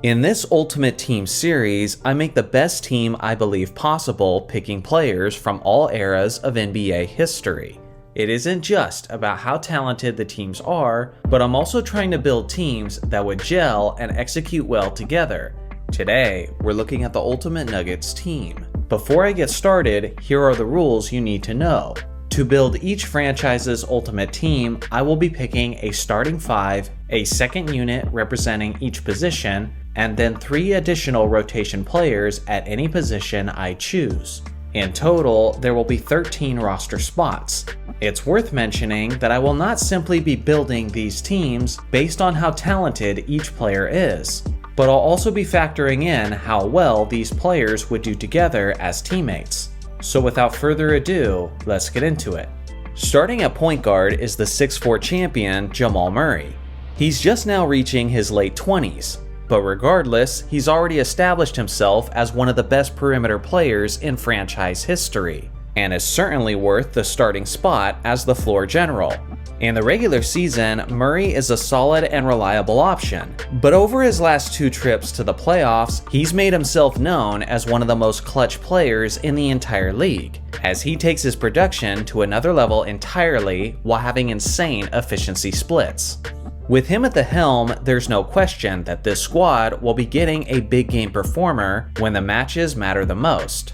In this Ultimate Team series, I make the best team I believe possible, picking players from all eras of NBA history. It isn't just about how talented the teams are, but I'm also trying to build teams that would gel and execute well together. Today, we're looking at the Ultimate Nuggets team. Before I get started, here are the rules you need to know. To build each franchise's ultimate team, I will be picking a starting 5, a second unit representing each position, and then 3 additional rotation players at any position I choose. In total, there will be 13 roster spots. It's worth mentioning that I will not simply be building these teams based on how talented each player is, but I'll also be factoring in how well these players would do together as teammates. So without further ado, let's get into it. Starting at point guard is the 6'4" champion Jamal Murray. He's just now reaching his late 20s, but regardless, he's already established himself as one of the best perimeter players in franchise history, and is certainly worth the starting spot as the floor general. In the regular season, Murray is a solid and reliable option, but over his last 2 trips to the playoffs, he's made himself known as one of the most clutch players in the entire league, as he takes his production to another level entirely while having insane efficiency splits. With him at the helm, there's no question that this squad will be getting a big game performer when the matches matter the most.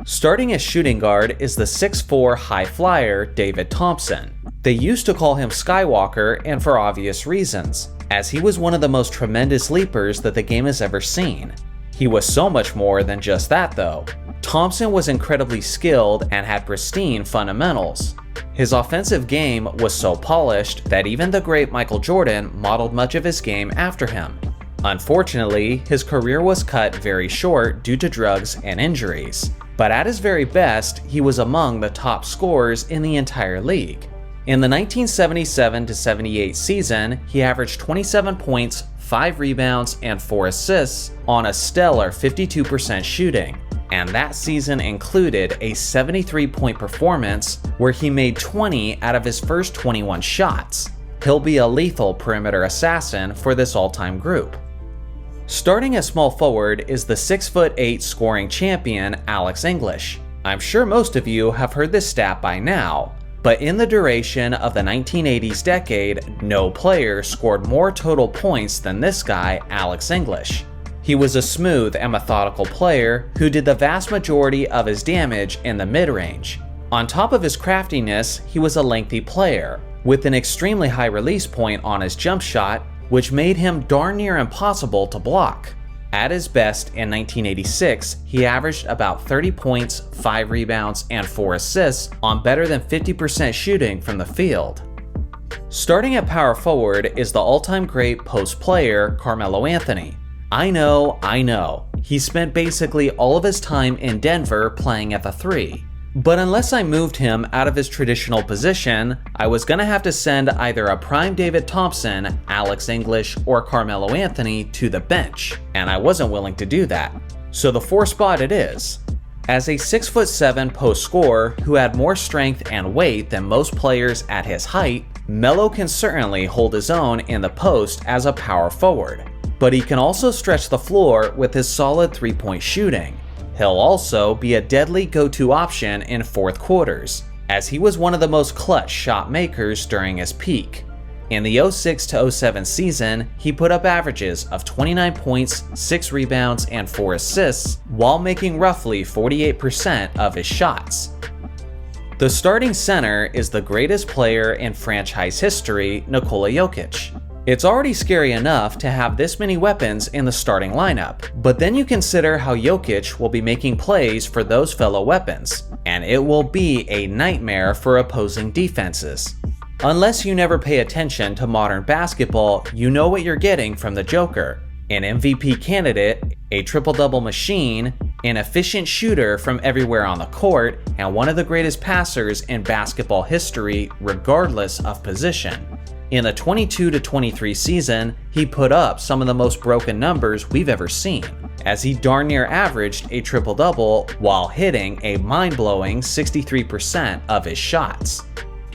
Starting as shooting guard is the 6'4" high flyer David Thompson. They used to call him Skywalker, and for obvious reasons, as he was one of the most tremendous leapers that the game has ever seen. He was so much more than just that though. Thompson was incredibly skilled and had pristine fundamentals. His offensive game was so polished that even the great Michael Jordan modeled much of his game after him. Unfortunately, his career was cut very short due to drugs and injuries, but at his very best, he was among the top scorers in the entire league. In the 1977-78 season, he averaged 27 points, 5 rebounds, and 4 assists on a stellar 52% shooting, and that season included a 73-point performance where he made 20 out of his first 21 shots. He'll be a lethal perimeter assassin for this all-time group. Starting as small forward is the 6'8" scoring champion Alex English. I'm sure most of you have heard this stat by now, but in the duration of the 1980s decade, no player scored more total points than this guy, Alex English. He was a smooth and methodical player who did the vast majority of his damage in the mid-range. On top of his craftiness, he was a lengthy player, with an extremely high release point on his jump shot, which made him darn near impossible to block. At his best in 1986, he averaged about 30 points, 5 rebounds, and 4 assists on better than 50% shooting from the field. Starting at power forward is the all-time great post player Carmelo Anthony. I know, he spent basically all of his time in Denver playing at the 3. But unless I moved him out of his traditional position, I was gonna have to send either a prime David Thompson, Alex English, or Carmelo Anthony to the bench, and I wasn't willing to do that. So the 4 spot it is. As a 6'7" post scorer who had more strength and weight than most players at his height, Melo can certainly hold his own in the post as a power forward, but he can also stretch the floor with his solid 3-point shooting. He'll also be a deadly go-to option in fourth quarters, as he was one of the most clutch shot makers during his peak. In the 06-07 season, he put up averages of 29 points, 6 rebounds, and 4 assists, while making roughly 48% of his shots. The starting center is the greatest player in franchise history, Nikola Jokic. It's already scary enough to have this many weapons in the starting lineup, but then you consider how Jokic will be making plays for those fellow weapons, and it will be a nightmare for opposing defenses. Unless you never pay attention to modern basketball, you know what you're getting from the Joker: an MVP candidate, a triple-double machine, an efficient shooter from everywhere on the court, and one of the greatest passers in basketball history regardless of position. In the 22-23 season, he put up some of the most broken numbers we've ever seen, as he darn near averaged a triple-double while hitting a mind-blowing 63% of his shots.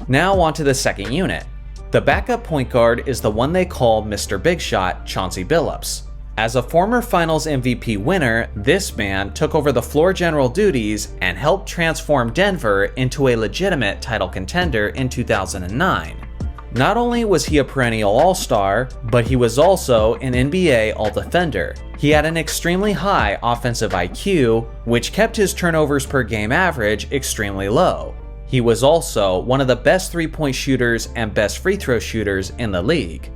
Now on to the second unit. The backup point guard is the one they call Mr. Big Shot, Chauncey Billups. As a former Finals MVP winner, this man took over the floor general duties and helped transform Denver into a legitimate title contender in 2009. Not only was he a perennial All-Star, but he was also an NBA All-Defender. He had an extremely high offensive IQ, which kept his turnovers per game average extremely low. He was also one of the best three-point shooters and best free throw shooters in the league.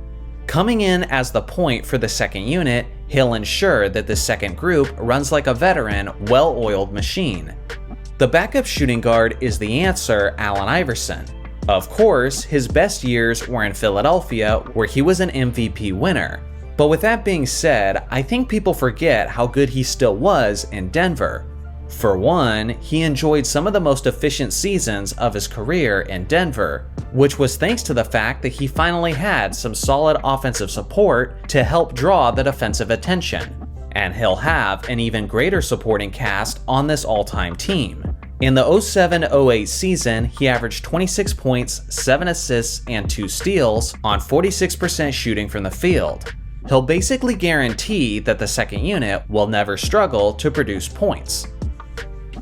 Coming in as the point for the second unit, he'll ensure that the second group runs like a veteran, well-oiled machine. The backup shooting guard is the answer, Allen Iverson. Of course, his best years were in Philadelphia, where he was an MVP winner. But with that being said, I think people forget how good he still was in Denver. For one, he enjoyed some of the most efficient seasons of his career in Denver, which was thanks to the fact that he finally had some solid offensive support to help draw the defensive attention. And he'll have an even greater supporting cast on this all-time team. In the 07-08 season, he averaged 26 points, 7 assists, and 2 steals on 46% shooting from the field. He'll basically guarantee that the second unit will never struggle to produce points.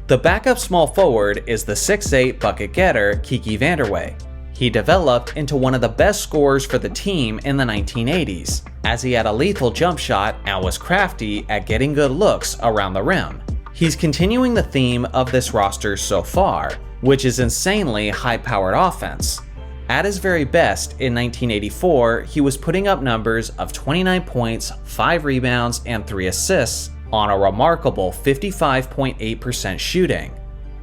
The backup small forward is the 6'8" bucket getter Kiki Vandeweghe. He developed into one of the best scorers for the team in the 1980s, as he had a lethal jump shot and was crafty at getting good looks around the rim. He's continuing the theme of this roster so far, which is insanely high-powered offense. At his very best in 1984, he was putting up numbers of 29 points, 5 rebounds, and 3 assists on a remarkable 55.8% shooting.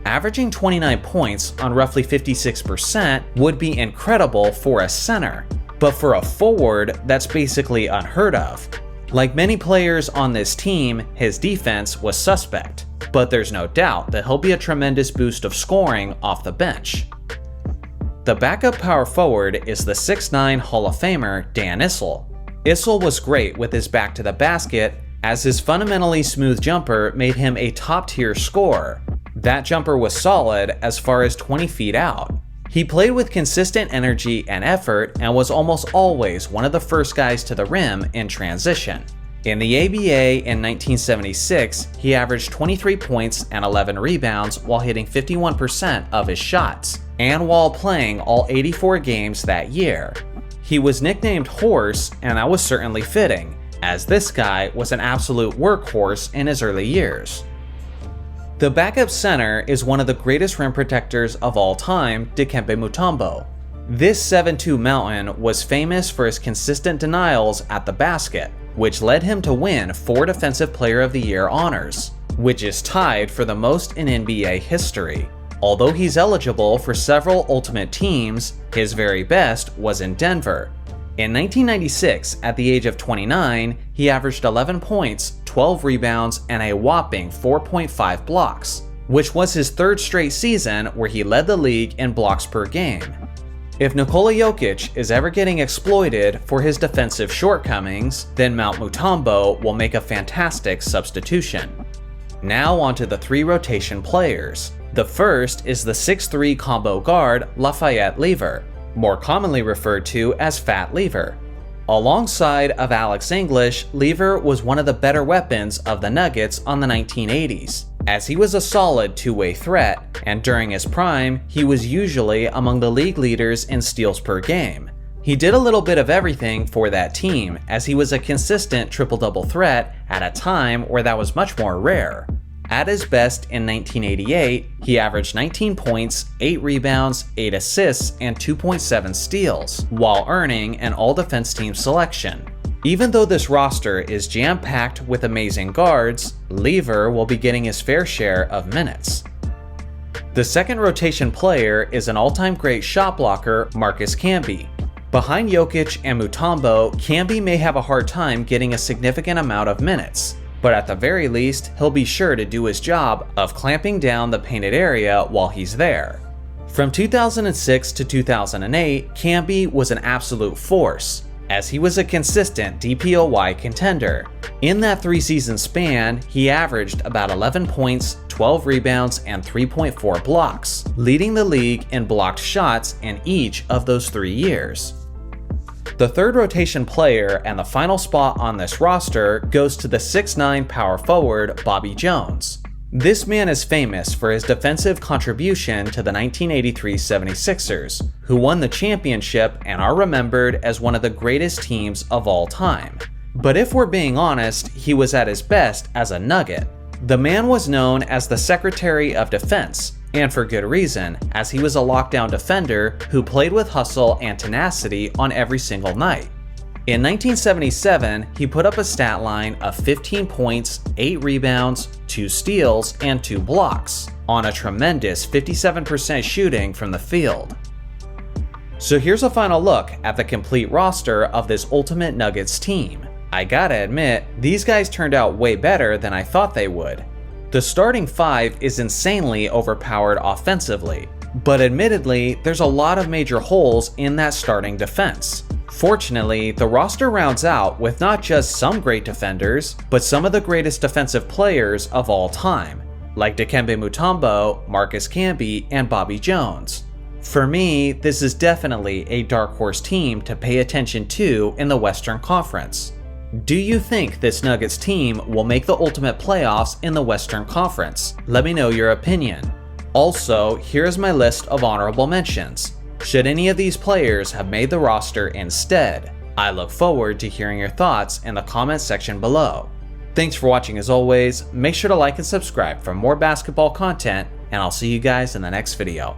Averaging 29 points on roughly 56% would be incredible for a center, but for a forward, that's basically unheard of. Like many players on this team, his defense was suspect, but there's no doubt that he'll be a tremendous boost of scoring off the bench. The backup power forward is the 6'9" Hall of Famer Dan Isel. Isel was great with his back to the basket, as his fundamentally smooth jumper made him a top-tier scorer. That jumper was solid as far as 20 feet out. He played with consistent energy and effort and was almost always one of the first guys to the rim in transition. In the ABA in 1976, he averaged 23 points and 11 rebounds while hitting 51% of his shots, and while playing all 84 games that year. He was nicknamed Horse, and that was certainly fitting, as this guy was an absolute workhorse in his early years. The backup center is one of the greatest rim protectors of all time, Dikembe Mutombo. This 7'2" mountain was famous for his consistent denials at the basket, which led him to win 4 Defensive Player of the Year honors, which is tied for the most in NBA history. Although he's eligible for several Ultimate Teams, his very best was in Denver. In 1996, at the age of 29, he averaged 11 points, 12 rebounds, and a whopping 4.5 blocks, which was his 3rd straight season where he led the league in blocks per game. If Nikola Jokic is ever getting exploited for his defensive shortcomings, then Mount Mutombo will make a fantastic substitution. Now onto the 3 rotation players. The first is the 6'3" combo guard Lafayette Lever, more commonly referred to as Fat Lever. Alongside of Alex English, Lever was one of the better weapons of the Nuggets on the 1980s, as he was a solid two-way threat, and during his prime, he was usually among the league leaders in steals per game. He did a little bit of everything for that team, as he was a consistent triple-double threat at a time where that was much more rare. At his best in 1988, he averaged 19 points, 8 rebounds, 8 assists, and 2.7 steals, while earning an all-defense team selection. Even though this roster is jam-packed with amazing guards, Lever will be getting his fair share of minutes. The second rotation player is an all-time great shot blocker, Marcus Camby. Behind Jokic and Mutombo, Camby may have a hard time getting a significant amount of minutes, but at the very least, he'll be sure to do his job of clamping down the painted area while he's there. From 2006 to 2008, Camby was an absolute force, as he was a consistent DPOY contender. In that 3-season span, he averaged about 11 points, 12 rebounds, and 3.4 blocks, leading the league in blocked shots in each of those 3 years. The third rotation player and the final spot on this roster goes to the 6'9" power forward Bobby Jones. This man is famous for his defensive contribution to the 1983 76ers, who won the championship and are remembered as one of the greatest teams of all time. But if we're being honest, he was at his best as a Nugget. The man was known as the Secretary of Defense, and for good reason, as he was a lockdown defender who played with hustle and tenacity on every single night. In 1977, he put up a stat line of 15 points, 8 rebounds, 2 steals, and 2 blocks, on a tremendous 57% shooting from the field. So here's a final look at the complete roster of this Ultimate Nuggets team. I gotta admit, these guys turned out way better than I thought they would. The starting 5 is insanely overpowered offensively, but admittedly, there's a lot of major holes in that starting defense. Fortunately, the roster rounds out with not just some great defenders, but some of the greatest defensive players of all time, like Dikembe Mutombo, Marcus Camby, and Bobby Jones. For me, this is definitely a dark horse team to pay attention to in the Western Conference. Do you think this Nuggets team will make the ultimate playoffs in the Western Conference? Let me know your opinion. Also, here's my list of honorable mentions. Should any of these players have made the roster instead? I look forward to hearing your thoughts in the comments section below. Thanks for watching as always, make sure to like and subscribe for more basketball content, and I'll see you guys in the next video.